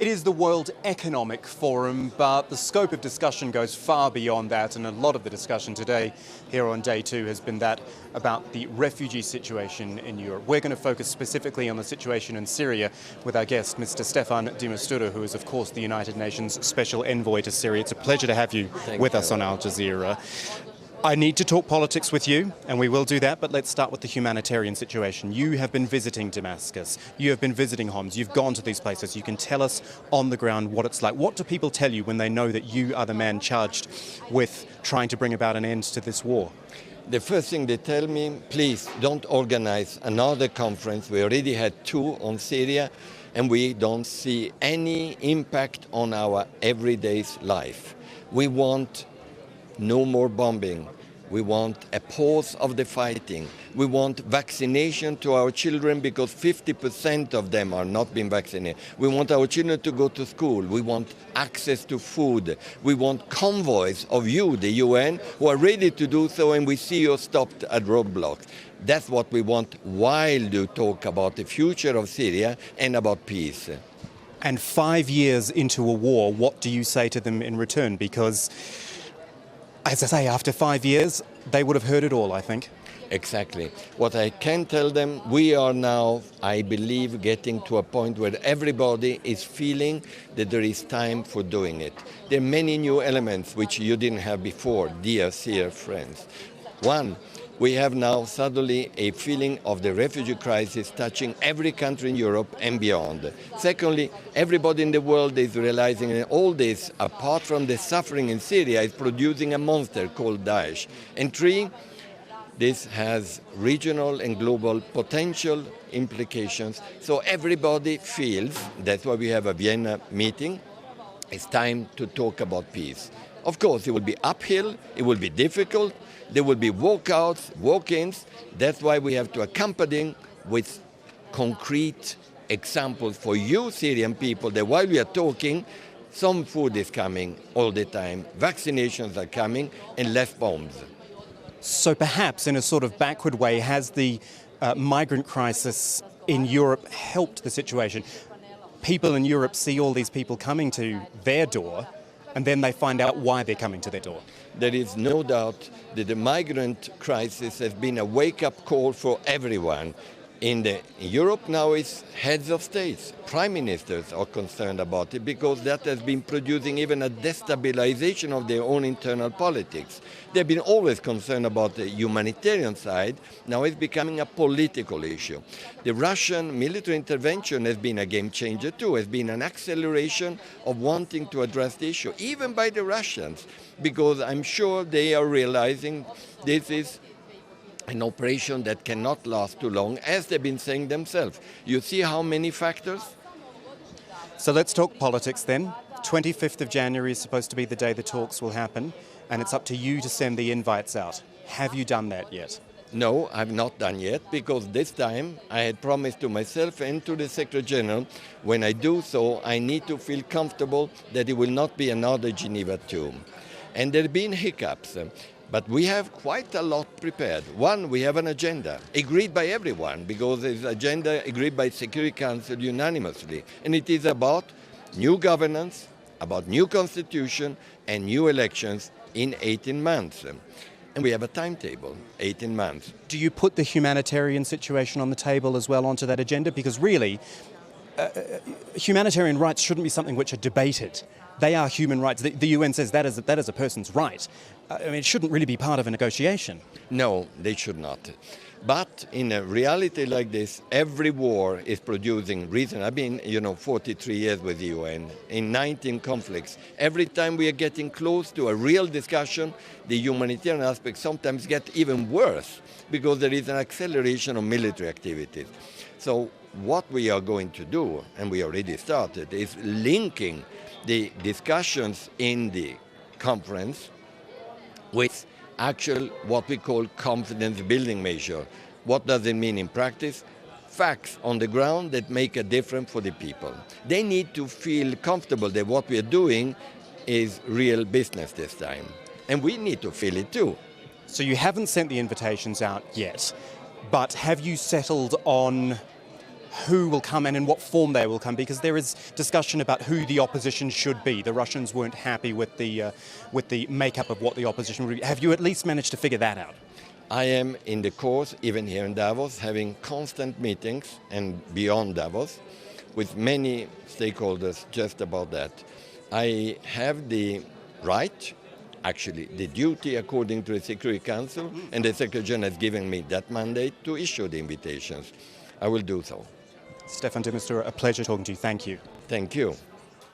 It is the World Economic Forum, but the scope of discussion goes far beyond that, and a lot of the discussion today here on day two has been that about the refugee situation in Europe. We're going to focus specifically on the situation in Syria with our guest, Mr. Stefan de Mistura, who is of course the United Nations Special Envoy to Syria. It's a pleasure to have you with us on Al Jazeera. I need to talk politics with you, and we will do that, but let's start with the humanitarian situation. You have been visiting Damascus, you have been visiting Homs, you've gone to these places. You can tell us on the ground what it's like. What do people tell you when they know that you are the man charged with trying to bring about an end to this war? The first thing they tell me, please don't organize another conference. We already had two on Syria, and we don't see any impact on our everyday life. We want no more bombing. We want a pause of the fighting. We want vaccination to our children because 50% of them are not being vaccinated. We want our children to go to school. We want access to food. We want convoys of you, the UN, who are ready to do so, and we see you stopped at roadblocks. That's what we want while you talk about the future of Syria and about peace. And 5 years into a war, what do you say to them in return? Because, as I say, after 5 years, they would have heard it all, I think. Exactly. What I can tell them, we are now, I believe, getting to a point where everybody is feeling that there is time for doing it. There are many new elements which you didn't have before, dear friends. One, we have now suddenly a feeling of the refugee crisis touching every country in Europe and beyond. Secondly, everybody in the world is realizing that all this, apart from the suffering in Syria, is producing a monster called Daesh. And three, this has regional and global potential implications. So everybody feels, that's why we have a Vienna meeting, it's time to talk about peace. Of course, it will be uphill, it will be difficult, there will be walkouts, walk-ins. That's why we have to accompany with concrete examples for you Syrian people that while we are talking, some food is coming all the time, vaccinations are coming, and less bombs. So perhaps in a sort of backward way, has the migrant crisis in Europe helped the situation? People in Europe see all these people coming to their door, and then they find out why they're coming to their door. There is no doubt that the migrant crisis has been a wake-up call for everyone. In Europe now is heads of states, prime ministers are concerned about it because that has been producing even a destabilization of their own internal politics. They've been always concerned about the humanitarian side, now it's becoming a political issue. The Russian military intervention has been a game changer too, has been an acceleration of wanting to address the issue, even by the Russians, because I'm sure they are realizing this is an operation that cannot last too long, as they've been saying themselves. You see how many factors? So let's talk politics then. 25th of January is supposed to be the day the talks will happen, and it's up to you to send the invites out. Have you done that yet? No, I've not done yet, because this time I had promised to myself and to the Secretary General, when I do so, I need to feel comfortable that it will not be another Geneva II. And there have been hiccups. But we have quite a lot prepared. One, we have an agenda agreed by everyone because it's an agenda agreed by Security Council unanimously. And it is about new governance, about new constitution and new elections in 18 months. And we have a timetable, 18 months. Do you put the humanitarian situation on the table as well onto that agenda? Because really, humanitarian rights shouldn't be something which are debated. They are human rights. The UN says that is a person's right. I mean, it shouldn't really be part of a negotiation. No, they should not. But in a reality like this, every war is producing reason. I've been, 43 years with the UN, in 19 conflicts. Every time we are getting close to a real discussion, the humanitarian aspects sometimes get even worse because there is an acceleration of military activities. So what we are going to do, and we already started, is linking the discussions in the conference with actual what we call confidence building measure. What does it mean in practice? Facts on the ground that make a difference for the people. They need to feel comfortable that what we are doing is real business this time. And we need to feel it too. So you haven't sent the invitations out yet, but have you settled on who will come and in what form they will come, because there is discussion about who the opposition should be. The Russians weren't happy with the makeup of what the opposition would be. Have you at least managed to figure that out? I am in the course, even here in Davos, having constant meetings and beyond Davos with many stakeholders just about that. I have the right, actually the duty according to the Security Council, and the Secretary General has given me that mandate to issue the invitations. I will do so. Stefan de Mistura, a pleasure talking to you. Thank you. Thank you.